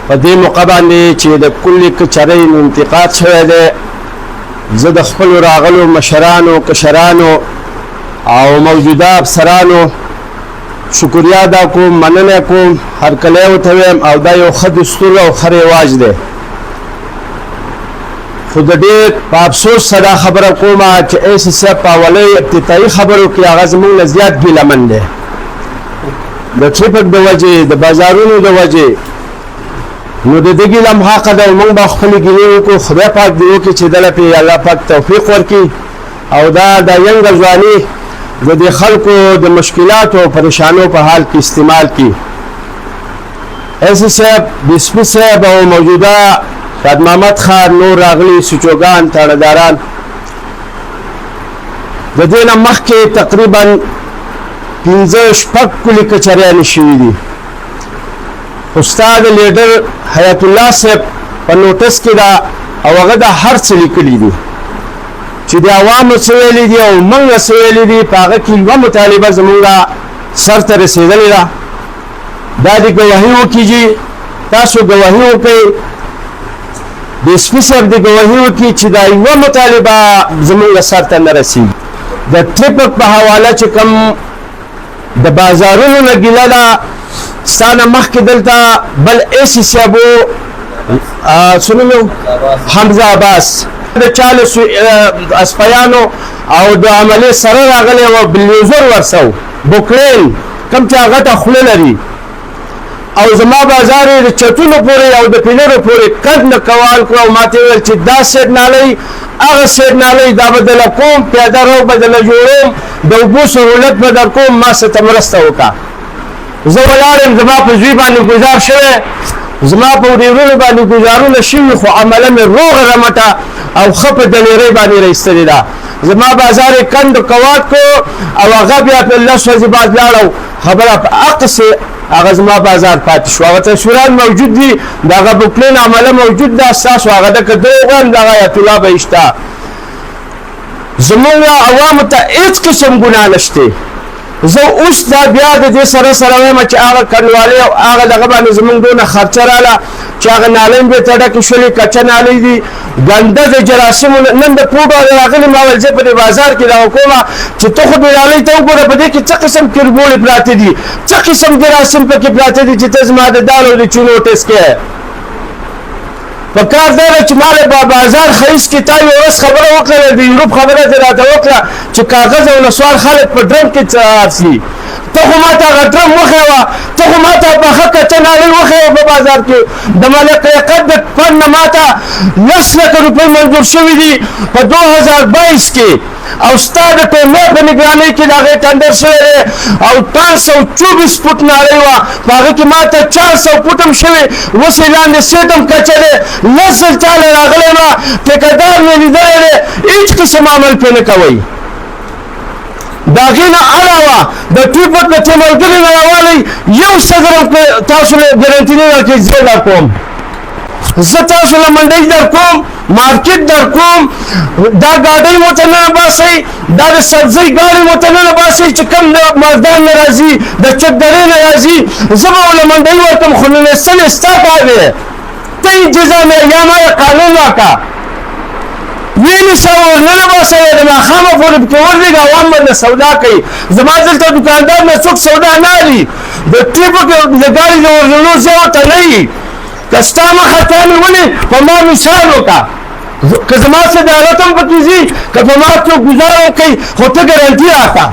په دې موقع باندې چې د کلي کچرۍ انتقاد شوی دی زه د خپلو راغلو مشرانو کشرانو او موجوده افسرانو شکریا ادا کوم مننه کوم هرکلی ورته وایم او دا یو ښه دستور او ښه رواج دی خو د ډېر په افسوس سره خبره کومه چې ایسي صاحب په اولۍ ابتدایي خبرو کې هغه زموږ نه زیات ګیلهمن دی د ټریفک د وجې د بازارونو د وجې نو د دې ګیله حق ده موږ به خپلې ګیلې وکړو خدای پاک دې وکړي چې دله پرې الله پاک توفیق ورکړي او دا د ینګه ځواني د دې خلکو د مشکلاتو او پریشانو په حال کې استعمال کړي ایسي صاحب بسپي صاحب او موجوده شاد محمد خان نور راغلي سوچوګان تاړهداران د دې نه مخکې تقریبا 15 کلي کچریانې شوي دي استاد لیډر حیات الله صاحب په نوټس کې دا او هغه د هر څه لیکلي دي چې د عوامو څه ویلي دي او موږ څه ویلي دي په هغه کې یوه مطالبه زموږ سر ته رسېدلې ده دا د ګواهي وکړي تاسو ګواهي وکړئ د سپي صاحب د ګواهي وکړي چې دا یوه مطالبه زموږ سر ته نه رسېږي د ټریفک په حواله چې کوم د بازارونو نه ګیله ده ستا نه مخکې دلته بل ایسي صاحب څه نوم یو حمزه عباس د 40 اسپیانو او د عملې سره راغلی و بلډوزر ورسو بوکلین کوم چې هغه ته خوله لري او زما بازار یې د چتونو پورې او د پیلرو پورې قد نه کوال کړو او ما ته ویل چې دا سیټ نالۍ هغه سیټ نالۍ دا بدله کوم پیاده رو بدله جوړوم د اوبو سهولت به در کوم ما څه ته مرسته وکړه زه ولاړ یم زما په زوی باندې ګزار شوی زما په ورېرونو باندې ګزارونه شوي خو عمله مې روغه رمټه او ښه په دلیرۍ باندې رایستلې ده زما بازار یې کند کوات کو او هغه بیا په 10 ورځې بعد لاړ او خبره په عقصې هغه زما بازار پاتې شو هغه تصویرات موجود دي د هغه بوکلین عمله موجود ده ستاسو هغه ده که دغه دغه ایت الله به شته زموږ عوامو ته هېڅ قسم ګناه نشته زه اوس دا بیا د دې سره سره وایم چې هغه کنډوالۍ او هغه دغه باندې زموږ دونه خرچه راله چې هغه نالۍ مې ته ډکې شولې کچه نالۍ دي ګنده د جراثیمو نن د پوډر راغلي ما ویل زه په دې بازار کې دغه کومه چې ته خو دې نالۍ ته وګوره په دې کې څه قسم کربوړې پراته دي څه قسم جراثیم پکې پراته دي چې ته زما د دال او د چونو ټسټ کوې په کار دا ده چې ما له بازار ښایست کې تا یوه ورځ خبره وکړله د یوروپ خبره دې راته وکړه چې کاغذ او نسوار خلک په ډرم کې څارسي ته خو ما ته هغه ډرم وښیوه ته خو ما ته پخه کچه نالۍ وښیوه په بازار کې د ملک یقت د فن نه ما ته 10 لکه روپۍ منظور شوي دي په 2022 کې او ستا د ټولنې په نګرانۍ کې د هغې ټنډر شوی دی او 524 فوټ نالۍ وه په هغه کې ما ته 400 فوټ هم شوي اوس یې لاندې سیټ هم کچه دی 10 ځل چاله راغلی ما ټیکهدار مې لیدلی دی هېڅ قسم عمل پرې نه کوئ د هغې نه علاوه د ټریفک د تیمرګلې نه راوالی یو صدر هم تاسو له ګرنټي نه درکړئ زه در کوم زه تاسو له منډۍ در کوم مارکیټ در کوم دا ګاډۍ مو ته نه باسئ دا د سبزۍ ګاډۍ مو ته نه باسئ چې کوم د مردان نه راځي د چکدرې نه راځي زه به له منډۍ ورکړم خو ننستل یې ستا کار دی ته اجازه مې یا ما یې قانون راکړه ویلې سوه ورننه باسئ د ماښامه پورې پکې ولوېږه عوام باندې سودا کوي زما دلته دوکاندار نه څوک سودا نه اخلي د ټریفک د ګاډۍ د ورننو ځای ورته نه وي که ستا مخه تا مې ونې په ما مثال وکړه که زما صدارت هم پکې ځي که په ما څوک ګزار وکړي خو ته ګرنټي راکړه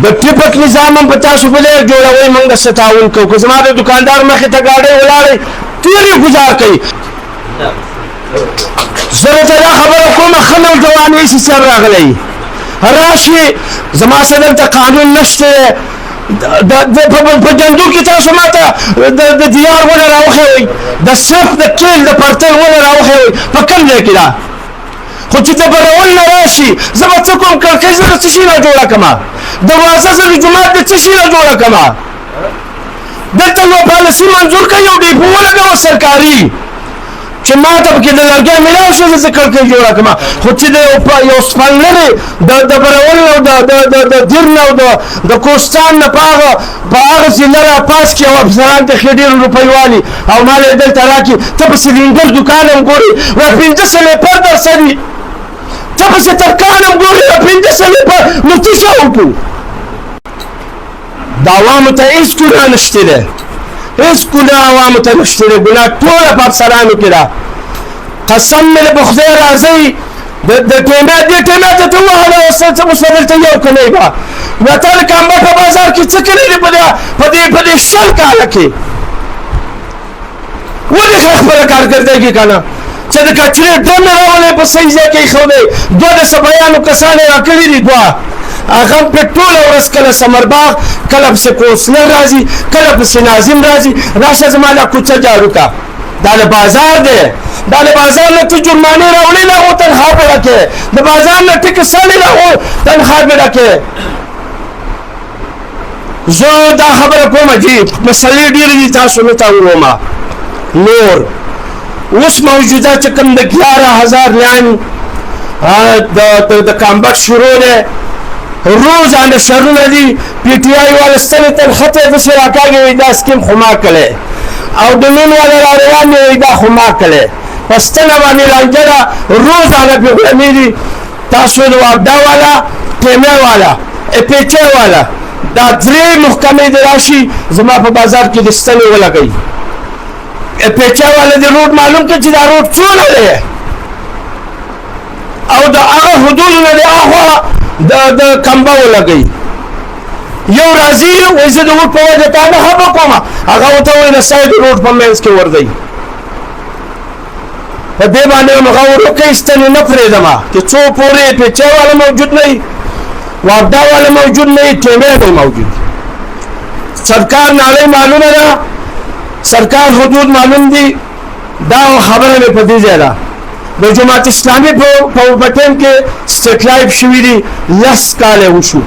د ټریفک نظام هم په تاسو په لیر جوړوئ موږ درسره تعاون کوو که زما د دوکاندار مخې ته ګاډۍ ولاړئ ټول یې ګزار کوي زه درته دا خبره کومه ښه نوجوان ایسي صاحب راغلی راشي زما سره دلته قانون نشته په جندو کې تاسو ما ته د دیار ونه راوښوئ د صف د کیل د پرتل ونه راوښوئ په کوم ځای کې ده خو چې د برول نه راشي زه به څه کوم کړکۍ زه د څه شي نه جوړه کړمه دروازه زه د جومات د څه شي نه جوړه کړمه دلته یوه پالیسي منظور کړئ یو ډیپو ولګوه سرکاري چې ما ته پکې د لرګی میلاو شو زه کړکۍ جوړه کړم خو چې یو سپن لرې د برول او د دیر نه او د کوستان نه په هغه ضلع راپاس کړي او افسران ته ښې ډېرو روپۍ والي او مال یې دلته راکړي ته په سلینډر دوکان هم ګورې وایي 500 لیپر درڅه دي ته پسې ترکان هم ګورې 500 لیپر نو څه شه وکړو د عوامو ته هېڅ ګناه نشته دی هیڅ ګناه عوامو ته نشته دی ګناه ټوله په افسرانو کې ده قسم مې په خدای راځئ د ټیمه دې ټیمه ته ووهله اوس دلته یو کلی به وطن کامبه په بازار کې څه کړي دي په دې 100 کاله کې ولې خپله کارکردګي که نه چې د کچرې ډم یې راولې په صحیح ځای کې یې ایښودی دوه د سبایانو کسان یې راکړي دي دوه هغه په ټوله ورځ کله ثمرباغ کله پسې کوسلر راځي کله پسې ناظم راځي راشه زما دا کوڅه جارو کا دا د بازار دی دا د بازار نه ته جرمانې راوړې نه هغو تنخوا به ډکې د بازار نه ټکې سړې نه هغو تنخوا به ډکې زه دا خبره کوم جي مسلې ډېرې دي تاسو نه ته وومه نور اوس موجوده چې کوم د 11000 لیان د کامبک شروع دی روزانه شرونه دي پی ټي آی والا ستنې تنخوا ته یې داسې راکاږي وایي دا سکیم خو ما کړی او د نون والا را روان دی وایي دا خو ما کړی په ستنه باندې لانجه ده روزانه پې غلمې دي تاسو د واپډا والا ټیمې والا اپیچې والا دا 3 محکمې دې راشي زما په بازار کې د ستنې ولګوي اپیچې والا د روډ معلوم کړي چې دا روډ څونه دی او د هغه حدودو نه د هاخوا د کمبه ولګوي یو راځي وایي زه د روډ په وجه تا نه خبره کوم هغه ورته وایي د سایډ روډ په منځ کې ورځئ په دې باندې هغه وروکئ ستنې نه پرېږدم چې څو پورې پیچې والا موجود نه وي واپډا والا موجود نه وي ټیمې نه موجود سرکار ناړۍ معلومه ده سرکار حدود معلوم دي دا خبره مې په دې ځای ده د جماعت اسلامي په ټیم کې سټیټلایف شوي دي 10 کاله وشو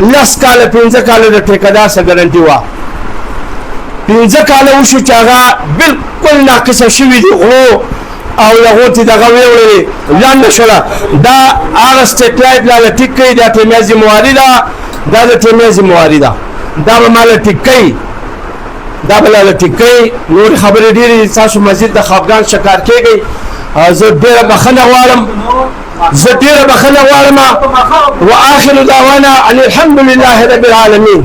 10 کاله 15 کاله د ټیکهدار څخه ګارنټي وه 15 کاله وشو چې هغه بالکل ناقصه شوي دي غلو او هغو ته دغه ویوړلې لاندې شوله دا هغه سټیټلایف لا ټیک کوي دا ټیمه ذمواري ده دا د ټیمه ذمواري ده دا به ماله ټیک کوي دا به لاله ټیک کوي نورې خبرې ډېرې تاسو مزید د خفګان شکار کېږئ زه ډېره بخښنه غواړم وآخر دعوانا ان الحمد لله رب العالمين